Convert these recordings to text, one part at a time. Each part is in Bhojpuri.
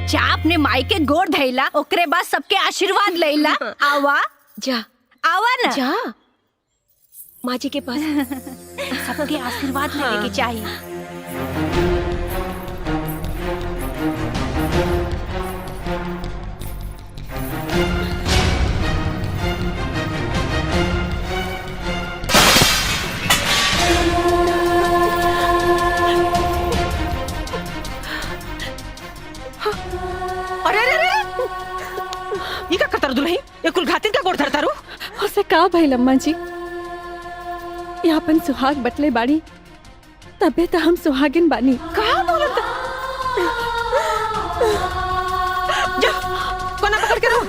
जा अपने माई के गोड़ धैला, ओकरे बाद सबके आशीर्वाद लैला। आवा जा आवा ना जा माँ जी के पास। सबके आशीर्वाद लेने की चाहिए। अरे अरे अरे ये का करता दुल्ही, ये कुल घातिन का गोड़ धरता रू। उसे का भइल अम्मा जी, ये अपन सुहाग बटले बाड़ी, तबे तो हम सुहागिन बानी। कहा बोलता? जा कोना पकड़ के रो।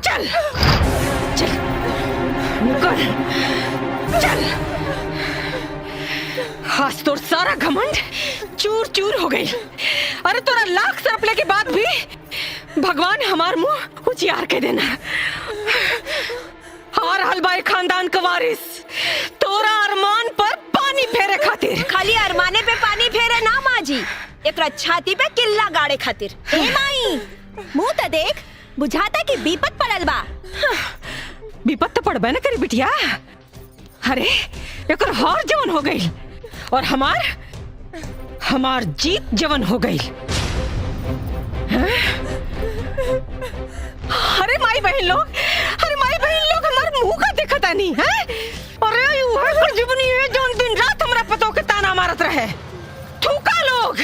चल चल निकल चल। आज तोर सारा घमंड चूर चूर हो गई। अरे तोरा लाख सरपले के बाद भी भगवान हमार मुंह उजियार के देना। हार हलबाई खानदान का वारिस तोरा अरमान पर पानी फेरे खातिर। खाली अरमाने पे पानी फेरे ना माँ जी, एकरा छाती पे किल्ला गाड़े खातिर। ए माई, मुंह तो देख, बुझाता कि विपत पड़ल बा। विपत तो पड़बे न करी बिटिया। अरे एकर हार जवन हो गई और हमार जीत जवन हो गई। अरे माई बहन लोग, हमार मुंह का देखता नहीं है। अरे वह प्रजीवनी है जो दिन रात हमरा पतो के ताना मारत रहे। थूका लोग,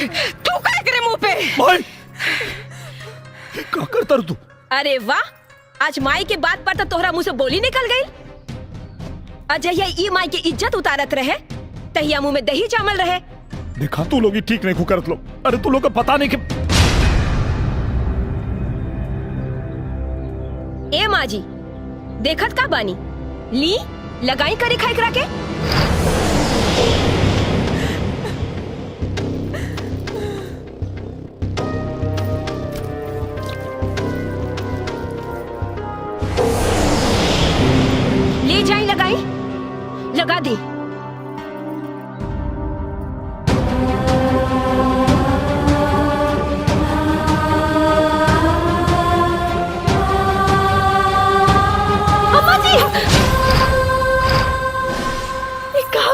थूका एकरे मुंह पे। भाई क्या करता रू तू? अरे वाह, आज माई के बात पर तो तोहरा मुंह से बोली निकल गई। अजय ई माई की इज्जत उतारत रहे, तहिया मुंह में दही चावल रहे। देखा तू लोग ही ठीक नहीं करत लोग। अरे तू लोग का पता नहीं कि ए माँ जी देखत का बानी, ली लगाई करे खाई करा के। ले जाई लगाई, लगा दी।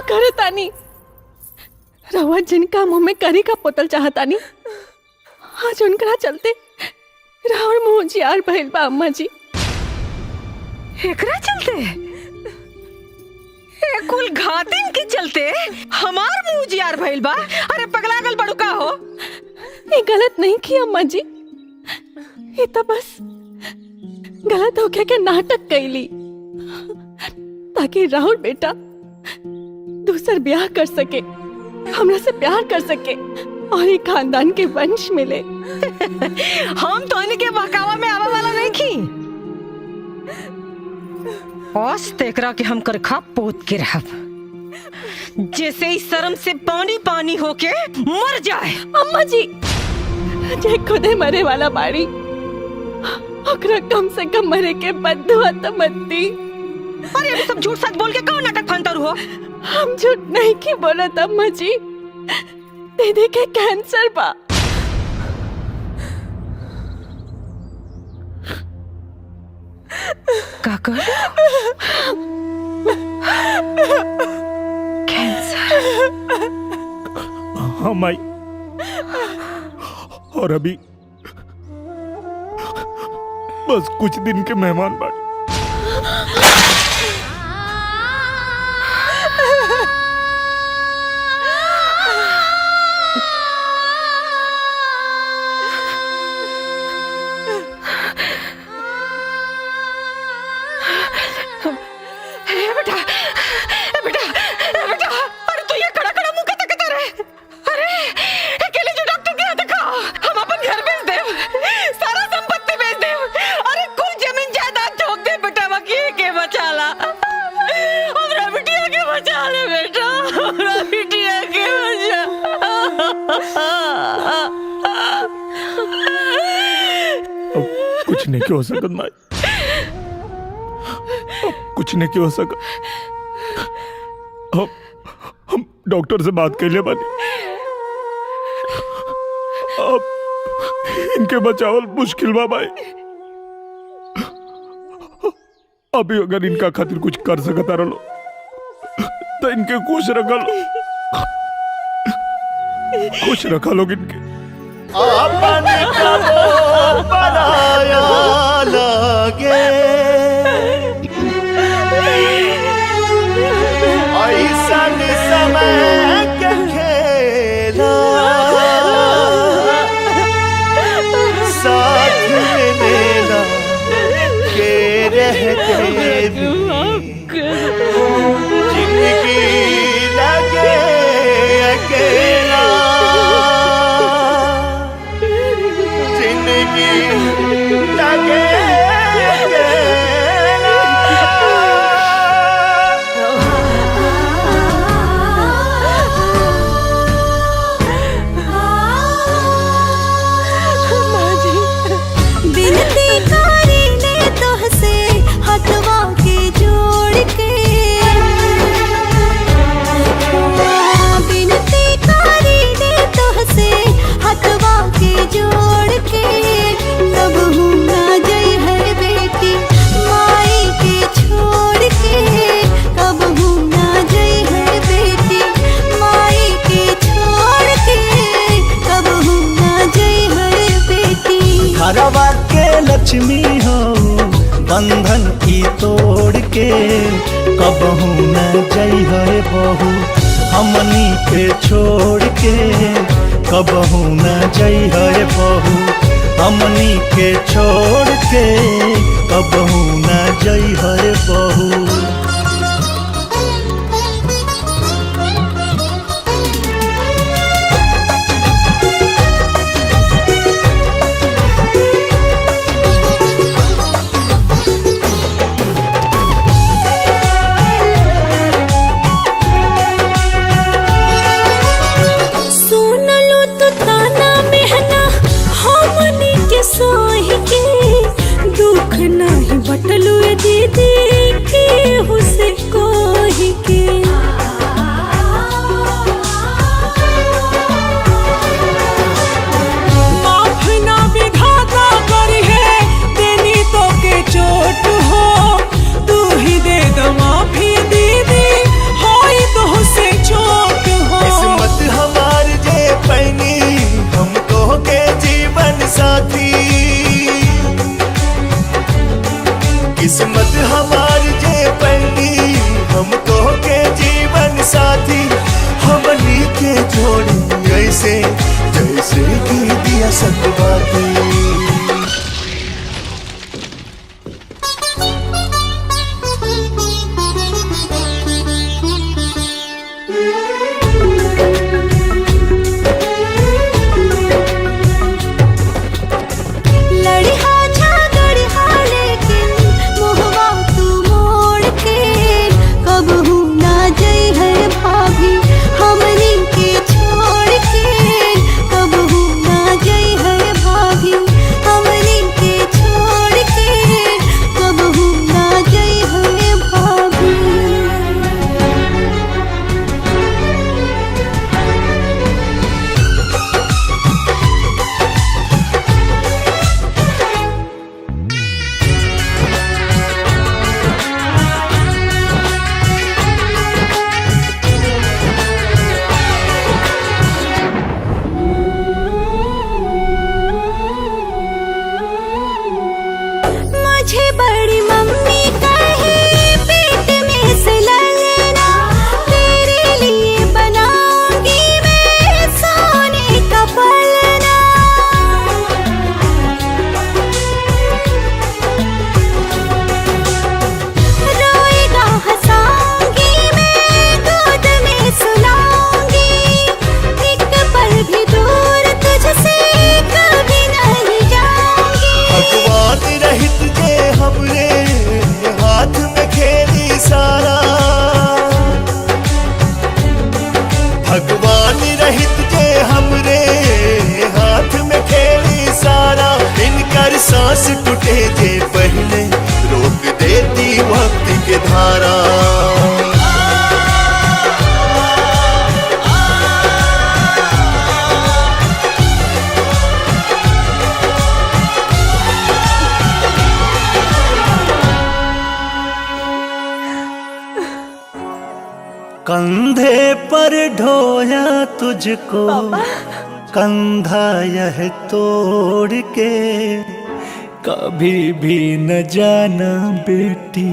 करे तानी रवा जिनका मुंह में करी का पोतल चाहतानी, आज उनकरा चलते रावण मुंह जियार भइल बा अम्मा जी। एकरा चलते, ए कुल घातिन के चलते हमार मुंह जियार भइल बा। अरे पगलागल बड़ू का हो? ये गलत नहीं की अम्मा जी, ये तो बस गलत होके के नाटक कैली ताकि राहुल बेटा दूसर ब्याह कर सके, हमरा से प्यार कर सके और एक खानदान के वंश मिले। हम तो इनके बहकावा में आवा वाला नहीं की। औस तेकरा के हम कर खा पोत के रहब, जैसे ही शर्म से पानी पानी होके मर जाए। अम्मा जी जे खुदे मरे वाला बाड़ी, ओकरा कम से कम मरे के बदुआ तो मत दी। अरे अभी सब झूठ सच बोल के कौन नाटक फंता हो? हम झूठ नहीं की बोलत अम्मा जी, दीदी के कैंसर बा। काका कैंसर? हाँ माई, और अभी बस कुछ दिन के मेहमान बाड़ी। कुछ नहीं हो सकता माई, अब कुछ कुछ नहीं क्यों हो सका। हम डॉक्टर से बात कर ले बानी। अब इनके बचावल मुश्किल बा भाई। अभी अगर इनका खातिर कुछ कर सकता रहो तो इनके खुश रखा लो, खुश रखा लोग इनके। आपने कबो बनाया लगे ऐसन समय के खेला साथ में लेला के रहते भी जिंदगी लगे अकेला लगे बिनती कारी ने तोहसे हथवा के जोड़ के, बिनती कारी ने तोहसे हथवा के जोड़ के, कब हूँ ना जई है बेटी माई के छोड़ के, कब हूँ ना जई है बेटी माई के छोड़ के, कब हूँ ना जई है बेटी। घरवा के लक्ष्मी हो बंधन की तोड़ के, कबहू न जई है बहू हमनी के छोड़ के, कबहू न जई है बहू हमनी के छोड़ के, कबहू न जई है बहू। दुख नहीं बटलू दीदी के हुसे कोही के, माफ ना विधाता करी है देनी तो के चोट हो, तू ही दे दो माफी दीदी होई तो से चोट हो। किस्मत हमार जे पैनी हमको के जीवन साथी, किस्मत हमार जे पैनी हमको के जीवन साथी, हमनी के जोड़ी ऐसे जैसे की दिया सकवाती। हमनी के छोड़ के, कब हूँ ना जई है भाभी सांस टूटे जे पहले रोक देती वक्त के धारा। कंधे पर ढोया तुझको कंधा यह तोड़ के, कभी भी न जाना बेटी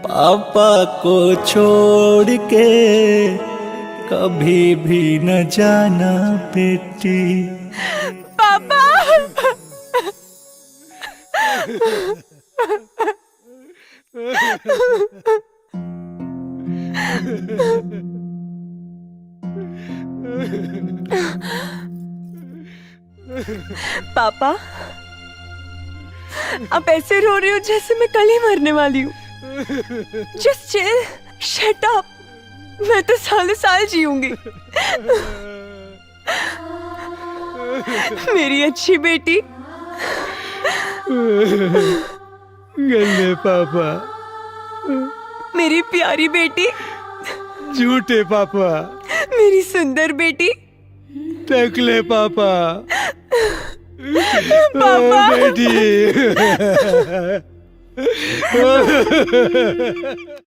पापा को छोड़ के, कभी भी न जाना बेटी। पापा पापा आप ऐसे रो रहे हो जैसे मैं कल ही मरने वाली हूँ। Just chill, shut up. मैं तो सालों साल जीऊंगी। मेरी अच्छी बेटी। गले पापा, मेरी प्यारी बेटी। झूठे पापा, मेरी सुंदर बेटी। टकले पापा, पापा बेटी।